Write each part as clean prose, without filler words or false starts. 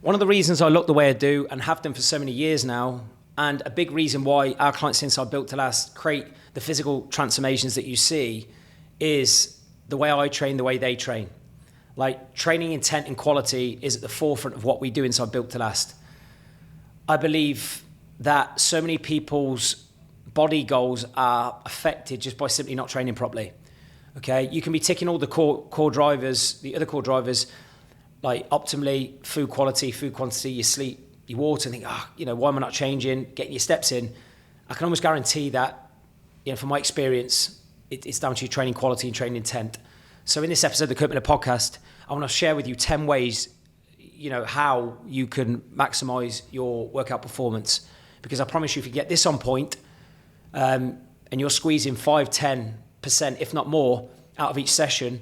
One of the reasons I look the way I do and have done for so many years now, and a big reason why our clients since I Built to Last create the physical transformations that you see, is the way I train, the way they train. Like, training intent and quality is at the forefront of what we do inside Built to Last. I believe that so many people's body goals are affected just by simply not training properly. Okay, you can be ticking all the core drivers, the other core drivers, like optimally, food quality, food quantity, your sleep, your water, and think, why am I not changing, getting your steps in? I can almost guarantee that, from my experience, it's down to your training quality and training intent. So in this episode of the Kirk Miller Podcast, I want to share with you 10 ways, how you can maximize your workout performance. Because I promise you, if you get this on point, and you're squeezing 5-10%, if not more, out of each session,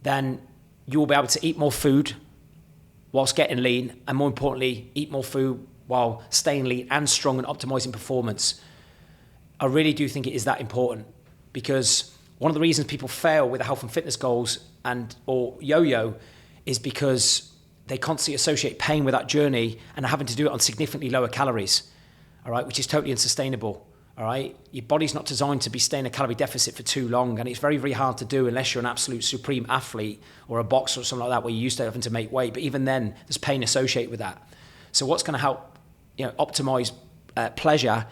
then you will be able to eat more food whilst getting lean, and more importantly, eat more food while staying lean and strong and optimizing performance. I really do think it is that important, because one of the reasons people fail with their health and fitness goals or yo-yo is because they constantly associate pain with that journey and are having to do it on significantly lower calories, all right, which is totally unsustainable. All right, your body's not designed to be staying in a calorie deficit for too long, and it's very, very hard to do unless you're an absolute supreme athlete or a boxer or something like that, where you're used to having to make weight. But even then, there's pain associated with that. So what's going to help, optimize pleasure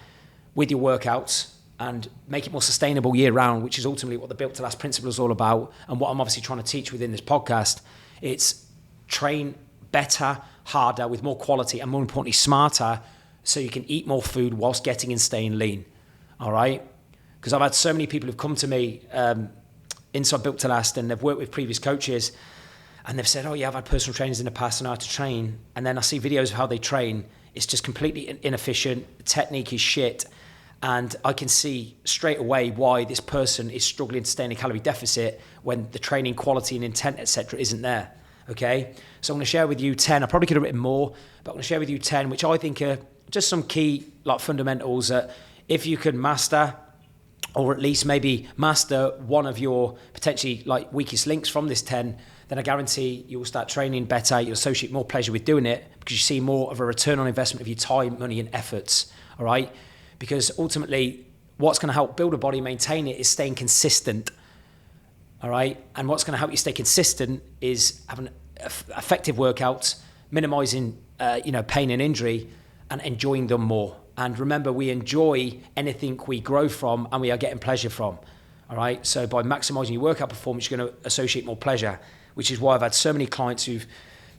with your workouts and make it more sustainable year round, which is ultimately what the Built to Last principle is all about, and what I'm obviously trying to teach within this podcast. It's train better, harder, with more quality, and more importantly, smarter, so you can eat more food whilst getting and staying lean. All right, because I've had so many people who've come to me inside Built to Last, and they've worked with previous coaches, and they've said, "Oh yeah, I've had personal trainers in the past and I know how to train." And then I see videos of how they train. It's just completely inefficient. The technique is shit, and I can see straight away why this person is struggling to stay in a calorie deficit when the training quality and intent, etc., isn't there. Okay, so I'm going to share with you 10. I probably could have written more, but I'm going to share with you 10, which I think are just some key fundamentals that, if you can master, or at least maybe master one of your potentially weakest links from this 10, then I guarantee you will start training better. You'll associate more pleasure with doing it, because you see more of a return on investment of your time, money, and efforts. All right, because ultimately, what's going to help build a body, maintain it, is staying consistent. All right, and what's going to help you stay consistent is having effective workouts, minimizing pain and injury, and enjoying them more. And remember, we enjoy anything we grow from and we are getting pleasure from. All right. So by maximizing your workout performance, you're going to associate more pleasure, which is why I've had so many clients who've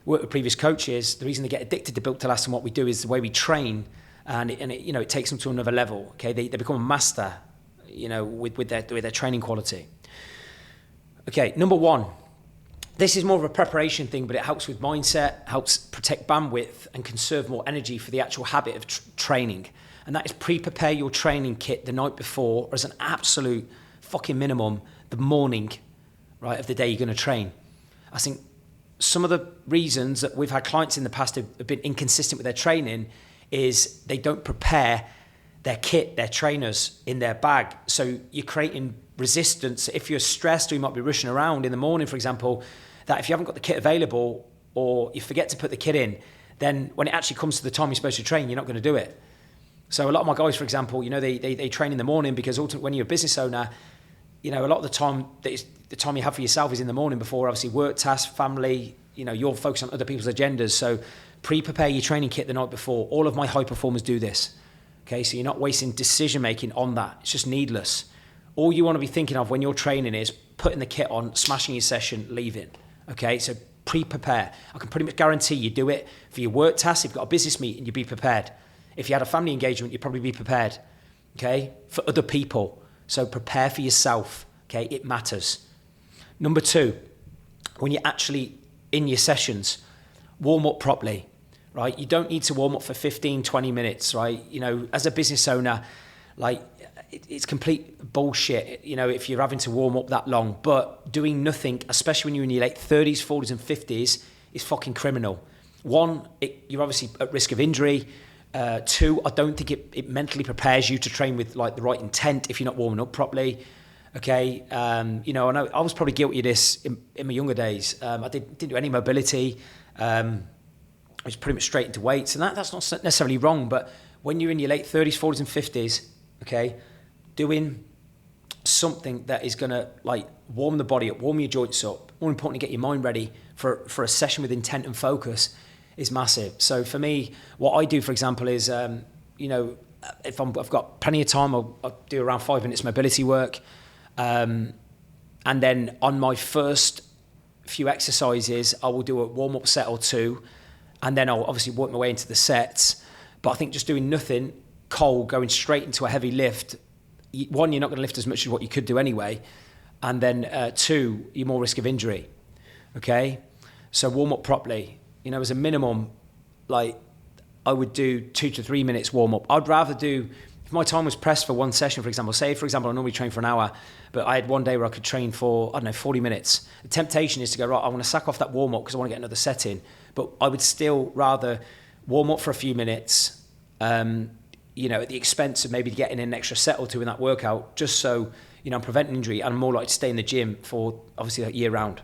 worked with previous coaches. The reason they get addicted to Built to Last and what we do is the way we train, and it takes them to another level. Okay. They become a master, with their training quality. Okay. Number one. This is more of a preparation thing, but it helps with mindset, helps protect bandwidth, and conserve more energy for the actual habit of training. And that is pre-prepare your training kit the night before, or as an absolute fucking minimum, the morning, right, of the day you're going to train. I think some of the reasons that we've had clients in the past who have been inconsistent with their training is they don't prepare their kit, their trainers in their bag. So you're creating resistance. If you're stressed or you might be rushing around in the morning, for example, that if you haven't got the kit available or you forget to put the kit in, then when it actually comes to the time you're supposed to train, you're not going to do it. So a lot of my guys, for example, they train in the morning, because ultimately when you're a business owner, a lot of the time, the time you have for yourself is in the morning before obviously work, tasks, family, you're focused on other people's agendas. So pre-prepare your training kit the night before. All of my high performers do this. Okay, so you're not wasting decision making on that. It's just needless. All you want to be thinking of when you're training is putting the kit on, smashing your session, leaving. Okay, so pre-prepare. I can pretty much guarantee you do it for your work tasks. If you've got a business meeting, you'd be prepared. If you had a family engagement, you'd probably be prepared. Okay, for other people. So prepare for yourself. Okay, it matters. Number two, when you're actually in your sessions, warm up properly. Right, you don't need to warm up for 15, 20 minutes. Right, as a business owner, it's complete bullshit, if you're having to warm up that long. But doing nothing, especially when you're in your late 30s, 40s and 50s, is fucking criminal. One, you're obviously at risk of injury. Two, I don't think it mentally prepares you to train with the right intent if you're not warming up properly. Okay, I know I was probably guilty of this in my younger days. I didn't do any mobility. it's pretty much straight into weights. And that's not necessarily wrong, but when you're in your late 30s, 40s and 50s, okay, doing something that is going to like warm the body up, warm your joints up, more importantly, get your mind ready for a session with intent and focus is massive. So for me, what I do, for example, is, if I've got plenty of time, I'll do around 5 minutes mobility work. And then on my first few exercises, I will do a warm-up set or two, and then I'll obviously work my way into the sets. But I think just doing nothing cold, going straight into a heavy lift, one, you're not going to lift as much as what you could do anyway, and then two, you're more risk of injury. Okay, so warm up properly. As a minimum, like I would do 2 to 3 minutes warm up. I'd rather do, if my time was pressed for one session, for example, I normally train for an hour, but I had one day where I could train for, 40 minutes. The temptation is to go, right, I want to sack off that warm up because I want to get another set in. But I would still rather warm up for a few minutes, at the expense of maybe getting an extra set or two in that workout, just so, I'm preventing injury and I'm more likely to stay in the gym for obviously that year round.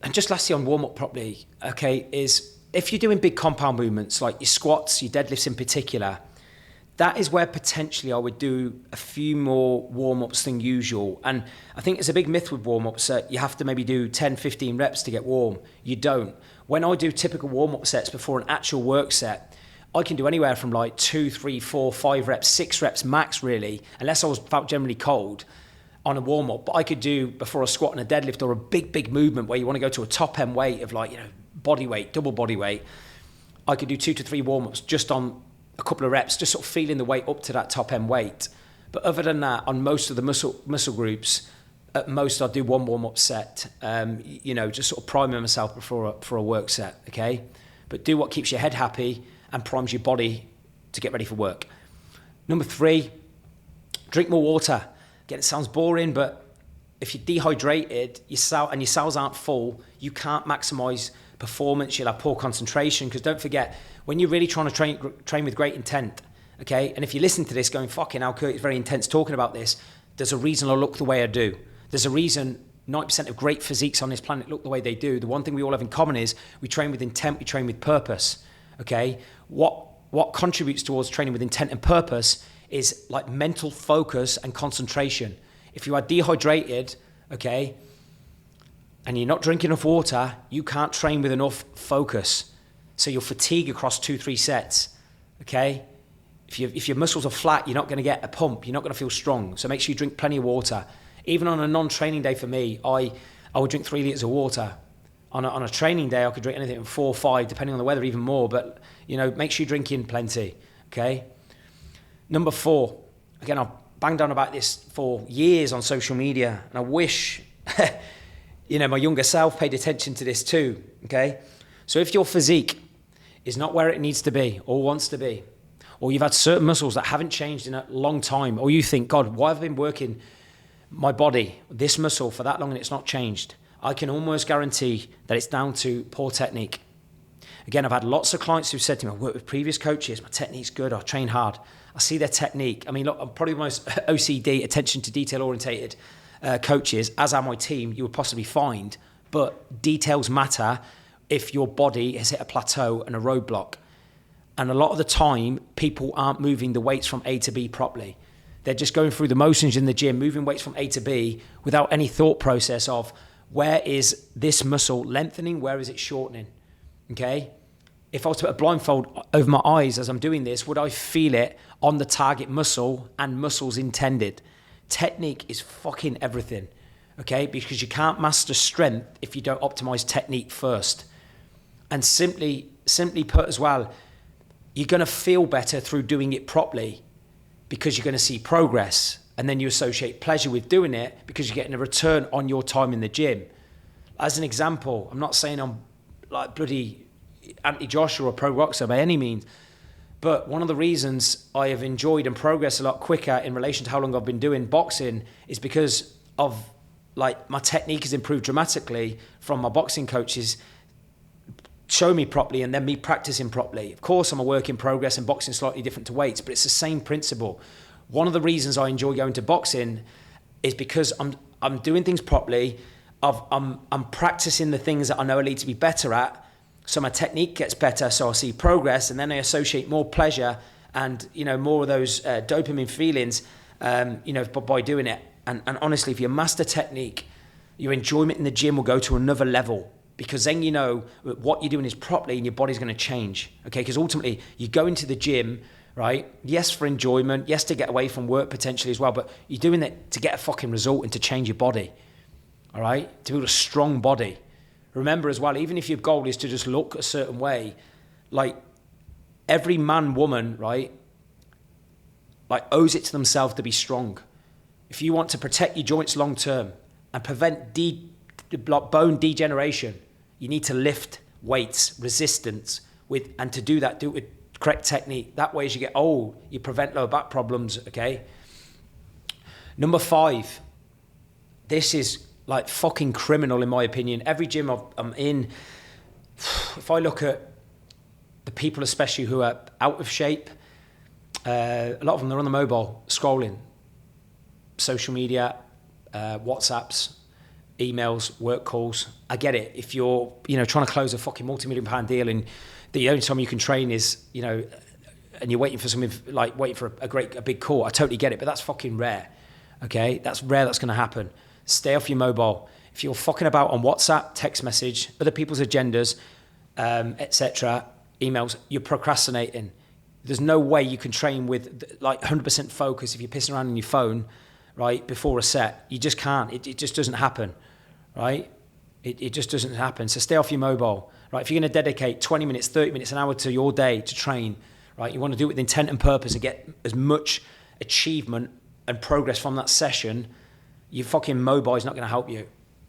And just lastly on warm up properly, okay, is if you're doing big compound movements like your squats, your deadlifts in particular, that is where potentially I would do a few more warm-ups than usual. And I think there's a big myth with warm-ups that you have to maybe do 10, 15 reps to get warm. You don't. When I do typical warm-up sets before an actual work set, I can do anywhere from like 2, 3, 4, 5 reps, 6 reps max really, unless I felt generally cold on a warm-up. But I could do before a squat and a deadlift or a big movement where you want to go to a top end weight of like, body weight, double body weight. I could do 2 to 3 warm-ups just on a couple of reps, just sort of feeling the weight up to that top end weight. But other than that, on most of the muscle groups, at most I'll do one warm-up set, just sort of priming myself before for a work set, okay? But do what keeps your head happy and primes your body to get ready for work. Number 3, drink more water. Again, it sounds boring, but if you're dehydrated your cells aren't full, you can't maximize performance, you'll have poor concentration, because don't forget, when you're really trying to train with great intent, okay, and if you listen to this going, fucking hell, Kirk is very intense talking about this, there's a reason I look the way I do. There's a reason 90% of great physiques on this planet look the way they do. The one thing we all have in common is we train with intent, we train with purpose, okay? What contributes towards training with intent and purpose is like mental focus and concentration. If you are dehydrated, okay, and you're not drinking enough water, you can't train with enough focus. So you'll fatigue across 2-3 sets, okay? If your muscles are flat, you're not going to get a pump. You're not going to feel strong. So make sure you drink plenty of water. Even on a non-training day for me, I would drink 3 litres of water. On a training day, I could drink anything from 4 or 5, depending on the weather, even more. But, make sure you're drinking plenty, okay? Number 4, again, I've banged on about this for years on social media, and I wish, my younger self paid attention to this too, okay? So if your physique is not where it needs to be or wants to be, or you've had certain muscles that haven't changed in a long time, or you think, God, why have I been working my body, this muscle, for that long and it's not changed? I can almost guarantee that it's down to poor technique. Again, I've had lots of clients who've said to me, I've worked with previous coaches, my technique's good, I train hard. I see their technique. I mean, look, I'm probably the most OCD, attention to detail orientated coaches, as are my team, you would possibly find. But details matter if your body has hit a plateau and a roadblock. And a lot of the time, people aren't moving the weights from A to B properly. They're just going through the motions in the gym, moving weights from A to B without any thought process of where is this muscle lengthening, where is it shortening, okay? If I was to put a blindfold over my eyes as I'm doing this, would I feel it on the target muscle and muscles intended? Technique is fucking everything, okay? Because you can't master strength if you don't optimize technique first. And simply put as well, you're going to feel better through doing it properly because you're going to see progress, and then you associate pleasure with doing it because you're getting a return on your time in the gym. As an example, I'm not saying I'm like bloody anti-Joshua or pro-boxer by any means, but one of the reasons I have enjoyed and progressed a lot quicker in relation to how long I've been doing boxing is because of like my technique has improved dramatically from my boxing coaches show me properly and then me practicing properly. Of course, I'm a work in progress and boxing slightly different to weights, but it's the same principle. One of the reasons I enjoy going to boxing is because I'm doing things properly. I'm practicing the things that I know I need to be better at, so my technique gets better, so I see progress, and then I associate more pleasure and, you know, more of those dopamine feelings, you know, by doing it. And honestly, if you master technique, your enjoyment in the gym will go to another level, because then you know what you're doing is properly and your body's going to change. Okay, because ultimately you go into the gym, right? Yes, for enjoyment, yes, to get away from work potentially as well, but you're doing it to get a fucking result and to change your body. All right, to build a strong body. Remember as well, even if your goal is to just look a certain way, like every man, woman, right, like owes it to themselves to be strong. If you want to protect your joints long term and prevent bone degeneration, you need to lift weights, resistance with, and to do that, do it with correct technique. That way, as you get old, you prevent lower back problems. Okay. Number 5, this is like fucking criminal in my opinion. Every gym I'm in, if I look at the people especially who are out of shape, a lot of them, they're on the mobile, scrolling, social media, WhatsApps, emails, work calls. I get it. If you're, you know, trying to close a fucking multi-million-pound deal and the only time you can train is, you know, and you're waiting for something, like waiting for a big call, I totally get it, but that's fucking rare. Okay, that's rare. That's going to happen. Stay off your mobile. If you're fucking about on WhatsApp, text message, other people's agendas, etc., emails, you're procrastinating. There's no way you can train with like 100% focus if you're pissing around on your phone, right, before a set. You just can't. It just doesn't happen, right? It just doesn't happen. So stay off your mobile, right? If you're going to dedicate 20 minutes, 30 minutes, an hour to your day to train, right, you want to do it with intent and purpose and get as much achievement and progress from that session. Your fucking mobile is not going to help you.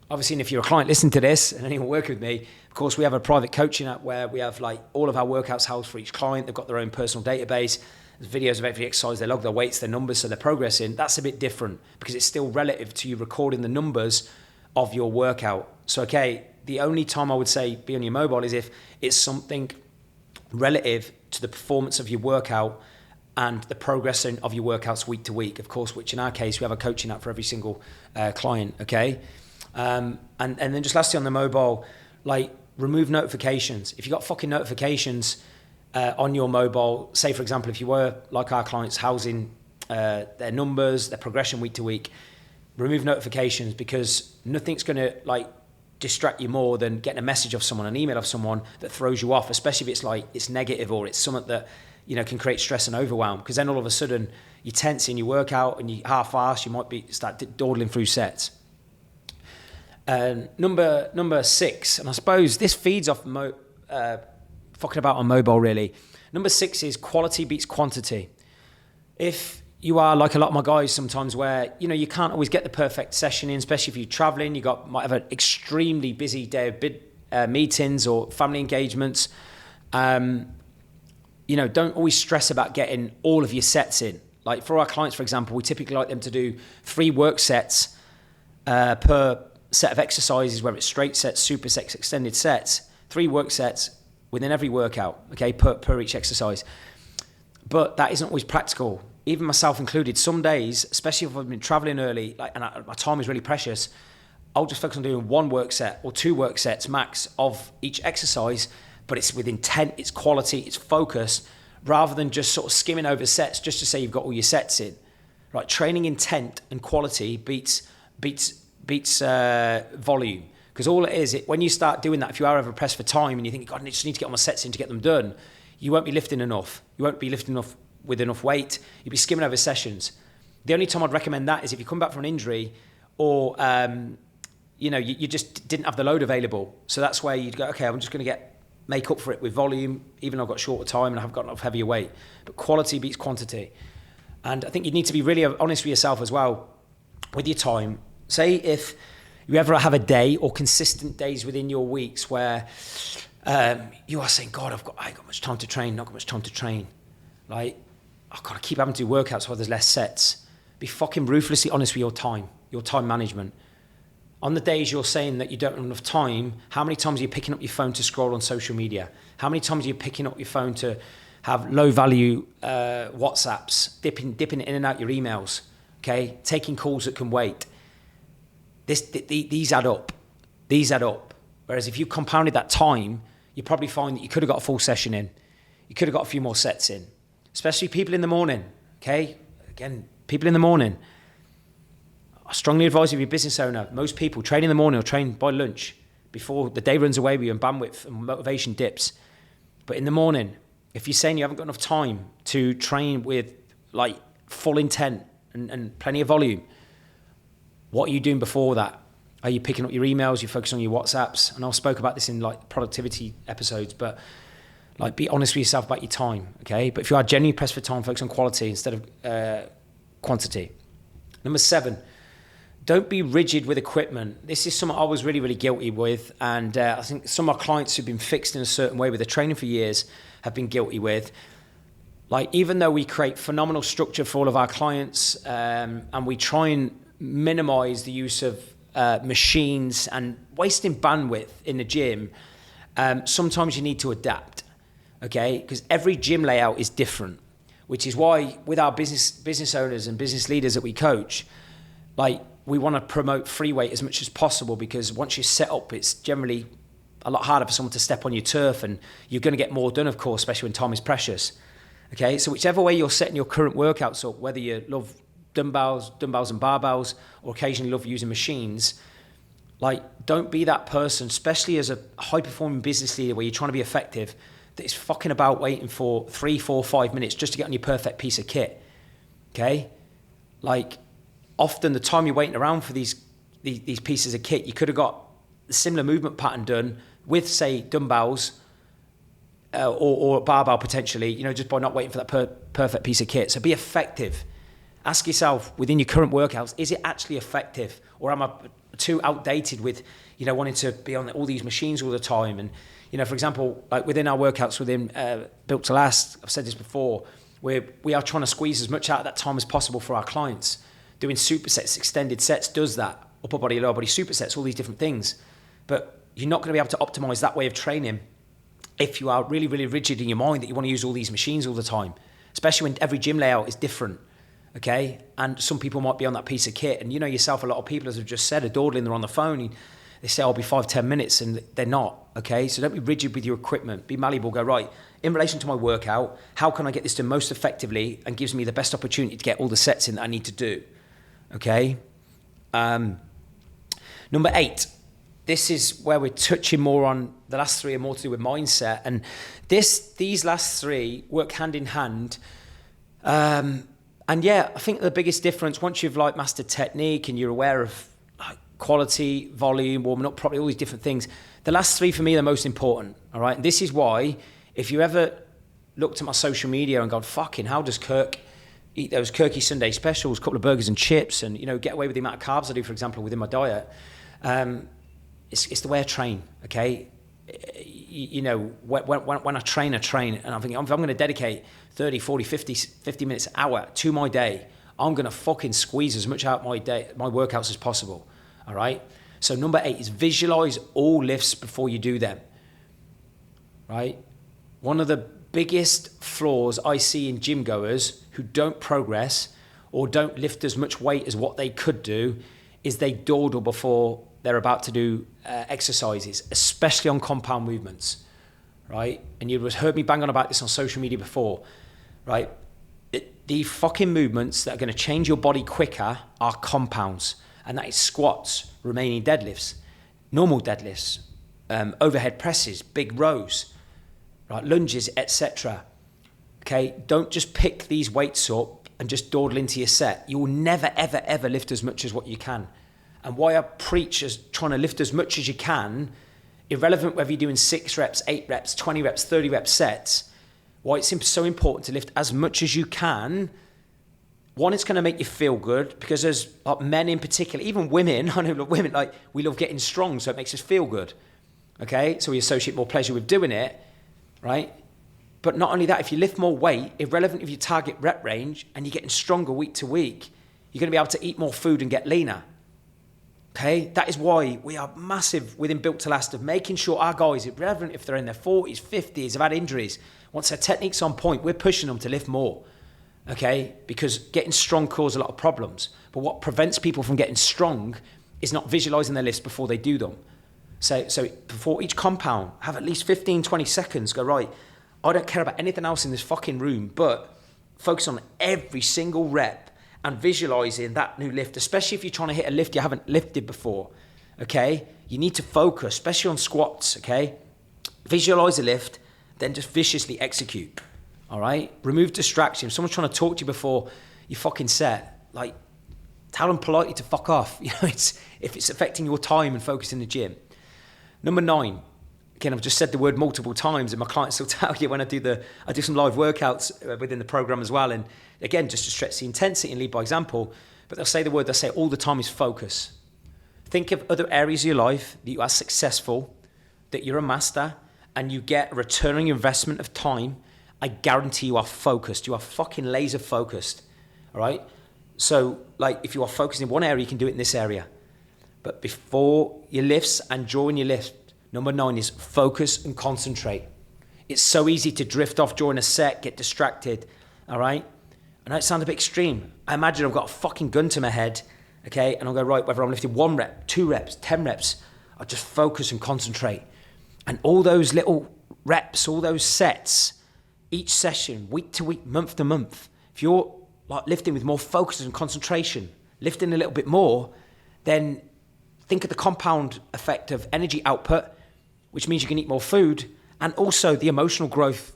Obviously, and if you're a client, listen to this and anyone work with me, of course, we have a private coaching app where we have like all of our workouts housed for each client. They've got their own personal database. There's videos of every exercise. They log their weights, their numbers, so they're progressing. That's a bit different because it's still relative to you recording the numbers of your workout. So, okay, the only time I would say be on your mobile is if it's something relative to the performance of your workout and the progression of your workouts week to week, of course, which in our case, we have a coaching app for every single client, okay? And then just lastly on the mobile, like remove notifications. If you got fucking notifications on your mobile, say for example, if you were like our clients housing their numbers, their progression week to week, remove notifications because nothing's going to like distract you more than getting a message of someone, an email of someone that throws you off, especially if it's like it's negative or it's something that, you know, can create stress and overwhelm, because then all of a sudden you tense in your workout and you half-assed, you might start dawdling through sets. Number 6, and I suppose this feeds off fucking about on mobile really. Number 6 is quality beats quantity. If you are like a lot of my guys sometimes where, you know, you can't always get the perfect session in, especially if you're traveling, might have an extremely busy day of meetings or family engagements. You know, don't always stress about getting all of your sets in. Like for our clients, for example, we typically like them to do 3 work sets per set of exercises, whether it's straight sets, supersets, extended sets, 3 work sets within every workout, okay, per each exercise. But that isn't always practical, even myself included. Some days, especially if I've been traveling early, like, and my time is really precious, I'll just focus on doing 1 work set or 2 work sets max of each exercise, but it's with intent, it's quality, it's focus, rather than just sort of skimming over sets just to say you've got all your sets in. Right, training intent and quality beats volume, because all it is, when you start doing that, if you are ever pressed for time and you think, God, I just need to get all my sets in to get them done, you won't be lifting enough. You won't be lifting enough with enough weight. You'll be skimming over sessions. The only time I'd recommend that is if you come back from an injury or, you know, you just didn't have the load available. So that's where you'd go, okay, I'm just going to make up for it with volume, even though I've got shorter time and I haven't got enough heavier weight. But quality beats quantity. And I think you need to be really honest with yourself as well with your time. Say if you ever have a day or consistent days within your weeks where you are saying, God, I ain't got much time to train, not got much time to train. Like, I've got to keep having to do workouts while there's less sets. Be fucking ruthlessly honest with your time management. On the days you're saying that you don't have enough time, how many times are you picking up your phone to scroll on social media? How many times are you picking up your phone to have low value WhatsApps, dipping in and out your emails, okay? Taking calls that can wait. These add up. these add up. Whereas if you compounded that time, you probably find that you could have got a full session in. You could have got a few more sets in, especially people in the morning, okay? Again, people in the morning. I strongly advise if you're a business owner, most people train in the morning or train by lunch before the day runs away with you and bandwidth and motivation dips. But in the morning, if you're saying you haven't got enough time to train with like full intent and plenty of volume, what are you doing before that? Are you picking up your emails? You're focusing on your WhatsApps? And I spoke about this in like productivity episodes, but like be honest with yourself about your time, okay? But if you are genuinely pressed for time, focus on quality instead of quantity. Number 7, don't be rigid with equipment. This is something I was really, really guilty with. And I think some of our clients who've been fixed in a certain way with their training for years have been guilty with. Like, even though we create phenomenal structure for all of our clients and we try and minimize the use of machines and wasting bandwidth in the gym, sometimes you need to adapt, okay? Because every gym layout is different, which is why with our business owners and business leaders that we coach, like, we want to promote free weight as much as possible, because once you're set up, it's generally a lot harder for someone to step on your turf, and you're going to get more done, of course, especially when time is precious. Okay, so whichever way you're setting your current workouts up, whether you love dumbbells and barbells, or occasionally love using machines, like, don't be that person, especially as a high-performing business leader where you're trying to be effective, that is fucking about waiting for 3, 4, 5 minutes just to get on your perfect piece of kit. Okay, like, often the time you're waiting around for these pieces of kit, you could have got a similar movement pattern done with, say, dumbbells or a barbell potentially, you know, just by not waiting for that perfect piece of kit. So be effective. Ask yourself within your current workouts, is it actually effective, or am I too outdated with, you know, wanting to be on all these machines all the time? And, you know, for example, like within our workouts within Built to Last, I've said this before, we are trying to squeeze as much out of that time as possible for our clients. Doing supersets, extended sets does that. Upper body, lower body supersets, all these different things. But you're not going to be able to optimize that way of training if you are really, really rigid in your mind that you want to use all these machines all the time, especially when every gym layout is different, okay? And some people might be on that piece of kit. And you know yourself, a lot of people, as I've just said, are dawdling, they're on the phone. They say, I'll be 5-10 minutes, and they're not, okay? So don't be rigid with your equipment. Be malleable. Go, right, in relation to my workout, how can I get this done most effectively and gives me the best opportunity to get all the sets in that I need to do, okay? Number 8. This is where we're touching more on the last 3 are more to do with mindset. And these last 3 work hand in hand. And yeah, I think the biggest difference, once you've like mastered technique and you're aware of like quality, volume, warming up properly, all these different things, the last 3 for me are the most important. All right. And this is why, if you ever looked at my social media and gone, fucking, how does Kirk eat those Kirky Sunday specials, a couple of burgers and chips, and, you know, get away with the amount of carbs I do, for example, within my diet? It's the way I train, okay? You know, when I train, and I'm thinking, if I'm going to dedicate 30, 40, 50 minutes, an hour to my day, I'm going to fucking squeeze as much out my day, my workouts as possible, all right? So number 8 is visualize all lifts before you do them, right? One of the biggest flaws I see in gym goers who don't progress or don't lift as much weight as what they could do is they dawdle before they're about to do exercises, especially on compound movements, right? And you've heard me bang on about this on social media before, right? The fucking movements that are going to change your body quicker are compounds, and that is squats, remaining deadlifts, normal deadlifts, overhead presses, big rows, right? Lunges, etc. Okay, don't just pick these weights up and just dawdle into your set. You will never, ever, ever lift as much as what you can. And why I preach as trying to lift as much as you can, irrelevant whether you're doing 6 reps, 8 reps, 20 reps, 30 rep sets, why it's so important to lift as much as you can. One, it's going to make you feel good, because there's like men in particular, even women, I know women, like, we love getting strong, so it makes us feel good, okay? So we associate more pleasure with doing it, right? But not only that, if you lift more weight, irrelevant of your target rep range, and you're getting stronger week to week, you're going to be able to eat more food and get leaner. Okay, that is why we are massive within Built to Last of making sure our guys, irrelevant if they're in their 40s, 50s, have had injuries, once their technique's on point, we're pushing them to lift more. Okay, because getting strong causes a lot of problems. But what prevents people from getting strong is not visualizing their lifts before they do them. So before each compound, have at least 15, 20 seconds, go, right, I don't care about anything else in this fucking room, but focus on every single rep and visualizing that new lift, especially if you're trying to hit a lift you haven't lifted before, okay? You need to focus, especially on squats, okay? Visualize a lift, then just viciously execute, all right? Remove distraction. If someone's trying to talk to you before you fucking set, like, tell them politely to fuck off. You know, if it's affecting your time and focus in the gym. Number 9, again, I've just said the word multiple times, and my clients will tell you when I do some live workouts within the program as well. And again, just to stretch the intensity and lead by example, but they'll say the word they say all the time is focus. Think of other areas of your life that you are successful, that you're a master, and you get a return on your investment of time. I guarantee you are focused. You are fucking laser focused, all right? So, like, if you are focused in one area, you can do it in this area. But before your lifts and during your lift, number 9 is focus and concentrate. It's so easy to drift off during a set, get distracted, all right? I know it sounds a bit extreme. I imagine I've got a fucking gun to my head, okay? And I'll go, right, whether I'm lifting 1 rep, 2 reps, 10 reps, I'll just focus and concentrate. And all those little reps, all those sets, each session, week to week, month to month, if you're like lifting with more focus and concentration, lifting a little bit more, then think of the compound effect of energy output, which means you can eat more food, and also the emotional growth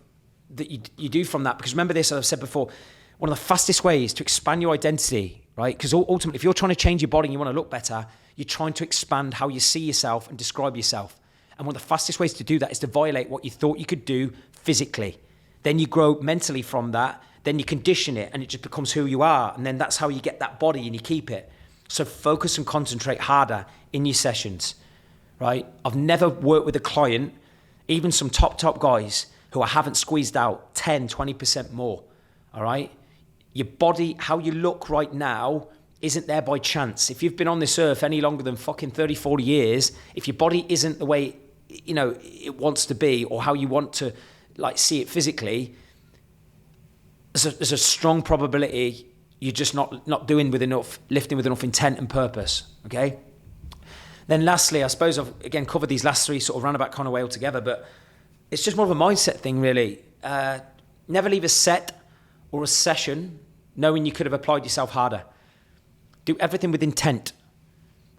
that you do from that. Because remember this, as I've said before, one of the fastest ways to expand your identity, right? Because ultimately, if you're trying to change your body and you want to look better, you're trying to expand how you see yourself and describe yourself. And one of the fastest ways to do that is to violate what you thought you could do physically. Then you grow mentally from that, then you condition it, and it just becomes who you are. And then that's how you get that body and you keep it. So focus and concentrate harder in your sessions, right? I've never worked with a client, even some top guys, who I haven't squeezed out 10, 20% more, all right? Your body, how you look right now, isn't there by chance. If you've been on this earth any longer than fucking 30, 40 years, if your body isn't the way, you know, it wants to be or how you want to, like, see it physically, there's a strong probability you're just not doing with enough, lifting with enough intent and purpose, okay? Then lastly, I suppose I've, again, covered these last 3 sort of roundabout kind of way altogether, but it's just more of a mindset thing, really. Never leave a set or a session knowing you could have applied yourself harder. Do everything with intent,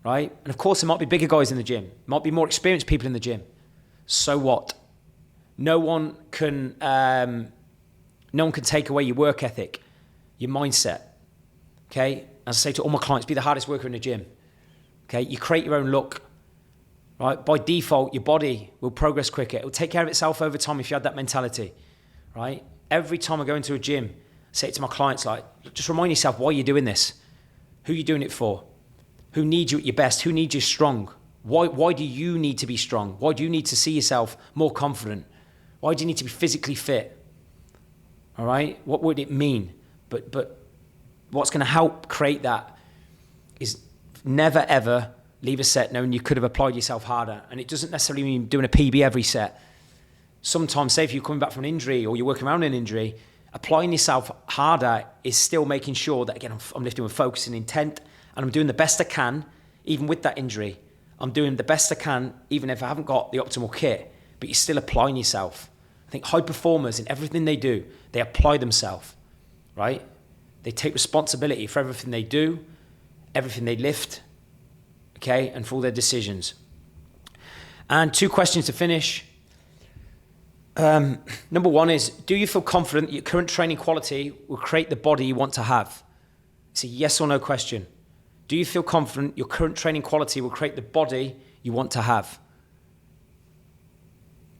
right? And of course, there might be bigger guys in the gym. Might be more experienced people in the gym. So what? No one can take away your work ethic, your mindset, okay? As I say to all my clients, be the hardest worker in the gym, okay? You create your own look, right? By default, your body will progress quicker. It will take care of itself over time if you had that mentality, right? Every time I go into a gym, I say it to my clients, like, just remind yourself why you're doing this, who you're doing it for, who needs you at your best, who needs you strong. Why do you need to be strong? Why do you need to see yourself more confident? Why do you need to be physically fit? All right? What would it mean? But what's going to help create that is never, ever leave a set knowing you could have applied yourself harder. And it doesn't necessarily mean doing a PB every set. Sometimes, say if you're coming back from an injury or you're working around an injury, applying yourself harder is still making sure that, again, I'm lifting with focus and intent, and I'm doing the best I can, even with that injury. I'm doing the best I can, even if I haven't got the optimal kit, but you're still applying yourself. I think high performers in everything they do, they apply themselves, right? They take responsibility for everything they do, everything they lift, okay, and for all their decisions. And 2 questions to finish. Number 1 is, do you feel confident that your current training quality will create the body you want to have? It's a yes or no question. Do you feel confident your current training quality will create the body you want to have?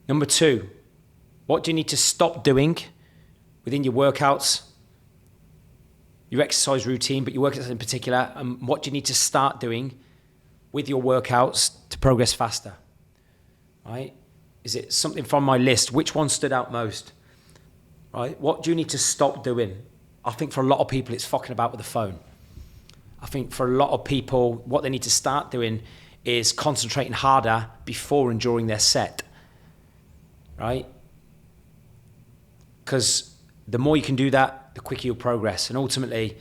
Number 2, what do you need to stop doing within your workouts, your exercise routine, but your workouts in particular, and what do you need to start doing with your workouts to progress faster, right? Is it something from my list? Which one stood out most, right? What do you need to stop doing? I think for a lot of people, it's fucking about with the phone. I think for a lot of people, what they need to start doing is concentrating harder before and during their set, right? Because the more you can do that, the quicker you'll progress. And ultimately,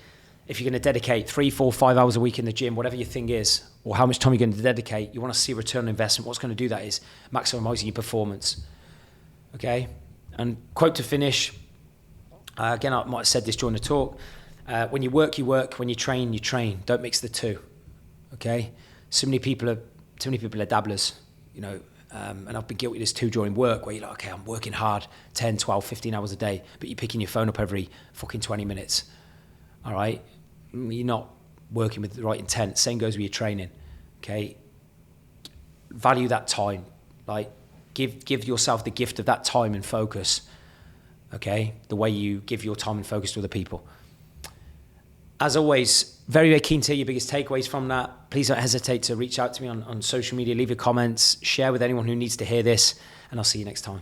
if you're going to dedicate 3, 4, 5 hours a week in the gym, whatever your thing is, or how much time you're going to dedicate, you want to see a return on investment. What's going to do that is maximizing your performance. Okay? And quote to finish, again, I might have said this during the talk, when you work, you work. When you train, you train. Don't mix the two. Okay? Too many people are dabblers, you know, and I've been guilty of this too during work, where you're like, okay, I'm working hard 10, 12, 15 hours a day, but you're picking your phone up every fucking 20 minutes. All right? You're not working with the right intent. Same goes with your training. Okay? Value that time. Like, give yourself the gift of that time and focus. Okay? The way you give your time and focus to other people. As always, very, very keen to hear your biggest takeaways from that. Please don't hesitate to reach out to me on social media, leave your comments, share with anyone who needs to hear this, and I'll see you next time.